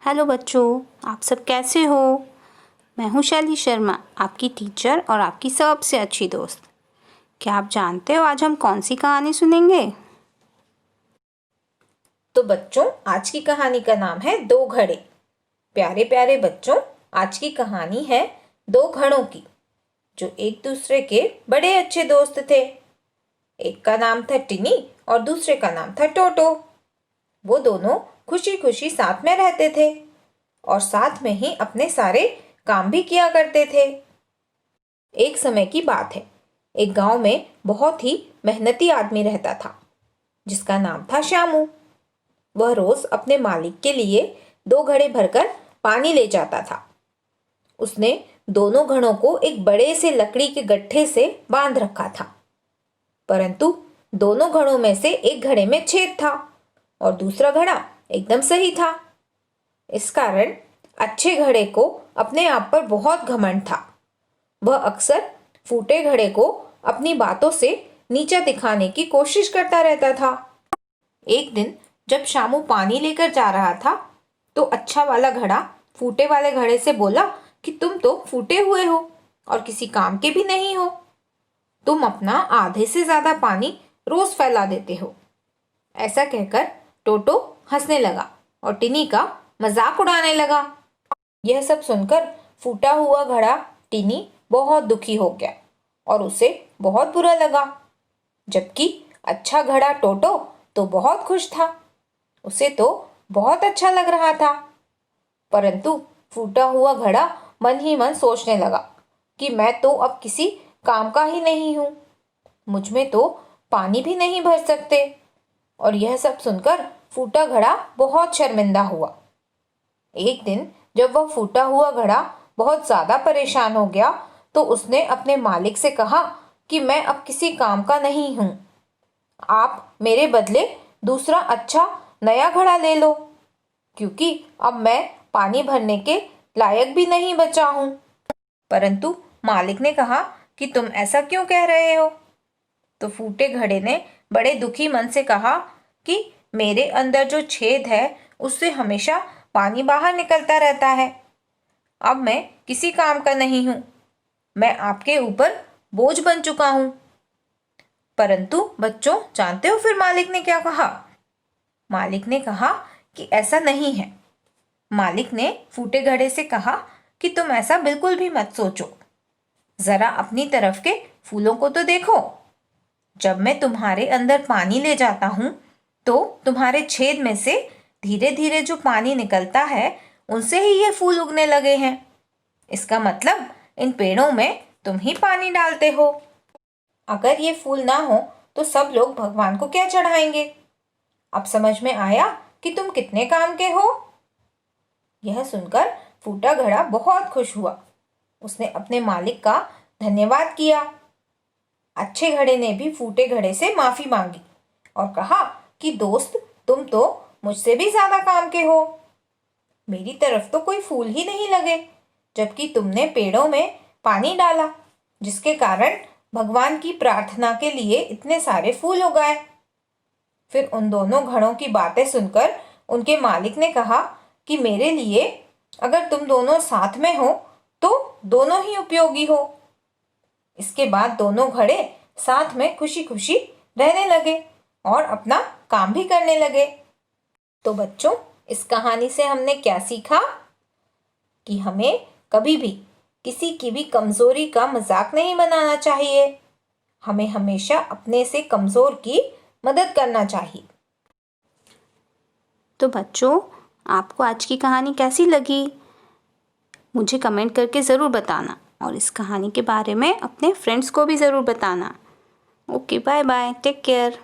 Hello बच्चों, आप सब कैसे हो। मैं हूँ शैली शर्मा, आपकी टीचर और आपकी सबसे अच्छी दोस्त। क्या आप जानते हो आज हम कौन सी कहानी सुनेंगे? तो बच्चों, आज की कहानी का नाम है दो घड़े। प्यारे प्यारे बच्चों, आज की कहानी है दो घड़ों की, जो एक दूसरे के बड़े अच्छे दोस्त थे। एक का नाम था टिनी और दूसरे का नाम था टोटो। वो दोनों खुशी खुशी साथ में रहते थे और साथ में ही अपने सारे काम भी किया करते थे। एक समय की बात है, एक गांव में बहुत ही मेहनती आदमी रहता था, जिसका नाम था श्यामू। वह रोज अपने मालिक के लिए 2 घड़े भरकर पानी ले जाता था। उसने दोनों घड़ों को एक बड़े से लकड़ी के गट्ठे से बांध रखा था, परंतु दोनों घड़ों में से एक घड़े में छेद था और दूसरा घड़ा एकदम सही था। इस कारण अच्छे घड़े को अपने आप पर बहुत घमंड था। वह अक्सर फूटे घड़े को अपनी बातों से नीचा दिखाने की कोशिश करता रहता था। एक दिन जब शामू पानी लेकर जा रहा था, तो अच्छा वाला घड़ा फूटे वाले घड़े से बोला कि तुम तो फूटे हुए हो और किसी काम के भी नहीं हो। तुम अपना आधे से ज्यादा पानी रोज फैला देते हो। ऐसा कहकर टोटो हंसने लगा और टिनी का मजाक उड़ाने लगा। यह सब सुनकर फूटा हुआ घड़ा टिनी बहुत दुखी हो गया और उसे बहुत बुरा लगा, जबकि अच्छा घड़ा टोटो तो बहुत खुश था। उसे तो बहुत अच्छा लग रहा था। परंतु फूटा हुआ घड़ा मन ही मन सोचने लगा कि मैं तो अब किसी काम का ही नहीं हूं, मुझ में तो पानी भी नहीं भर सकते। और यह सब सुनकर फूटा घड़ा बहुत शर्मिंदा हुआ। एक दिन जब वह फूटा हुआ घड़ा बहुत ज्यादा परेशान हो गया, तो उसने अपने मालिक से कहा कि मैं अब किसी काम का नहीं हूं, आप मेरे बदले दूसरा अच्छा नया घड़ा ले लो, क्योंकि अब मैं पानी भरने के लायक भी नहीं बचा हूं। परंतु मालिक ने कहा कि तुम ऐसा क्यों कह रहे हो? तो फूटे घड़े ने बड़े दुखी मन से कहा कि मेरे अंदर जो छेद है, उससे हमेशा पानी बाहर निकलता रहता है। अब मैं किसी काम का नहीं हूं, मैं आपके ऊपर बोझ बन चुका हूं। परंतु बच्चों, जानते हो फिर मालिक ने क्या कहा? मालिक ने कहा कि ऐसा नहीं है। मालिक ने फूटे घड़े से कहा कि तुम ऐसा बिल्कुल भी मत सोचो। जरा अपनी तरफ के फूलों को तो देखो। जब मैं तुम्हारे अंदर पानी ले जाता हूं, तो तुम्हारे छेद में से धीरे धीरे जो पानी निकलता है, उनसे ही ये फूल उगने लगे हैं। इसका मतलब इन पेड़ों में तुम ही पानी डालते हो। अगर ये फूल ना हो तो सब लोग भगवान को क्या चढ़ाएंगे? अब समझ में आया कि तुम कितने काम के हो। यह सुनकर फूटा घड़ा बहुत खुश हुआ। उसने अपने मालिक का धन्यवाद किया। अच्छे घड़े ने भी फूटे घड़े से माफी मांगी और कहा कि दोस्त, तुम तो मुझसे भी ज्यादा काम के हो। मेरी तरफ तो कोई फूल ही नहीं लगे, जबकि तुमने पेड़ों में पानी डाला, जिसके कारण भगवान की प्रार्थना के लिए इतने सारे फूल उगाए। फिर उन दोनों घड़ों की बातें सुनकर उनके मालिक ने कहा कि मेरे लिए अगर तुम दोनों साथ में हो तो दोनों ही उपयोगी हो। इसके बाद दोनों घड़े साथ में खुशी खुशी रहने लगे और अपना काम भी करने लगे। तो बच्चों, इस कहानी से हमने क्या सीखा? कि हमें कभी भी किसी की भी कमजोरी का मजाक नहीं बनाना चाहिए। हमें हमेशा अपने से कमजोर की मदद करना चाहिए। तो बच्चों, आपको आज की कहानी कैसी लगी? मुझे कमेंट करके ज़रूर बताना और इस कहानी के बारे में अपने फ्रेंड्स को भी ज़रूर बताना। Okay, bye bye, take care.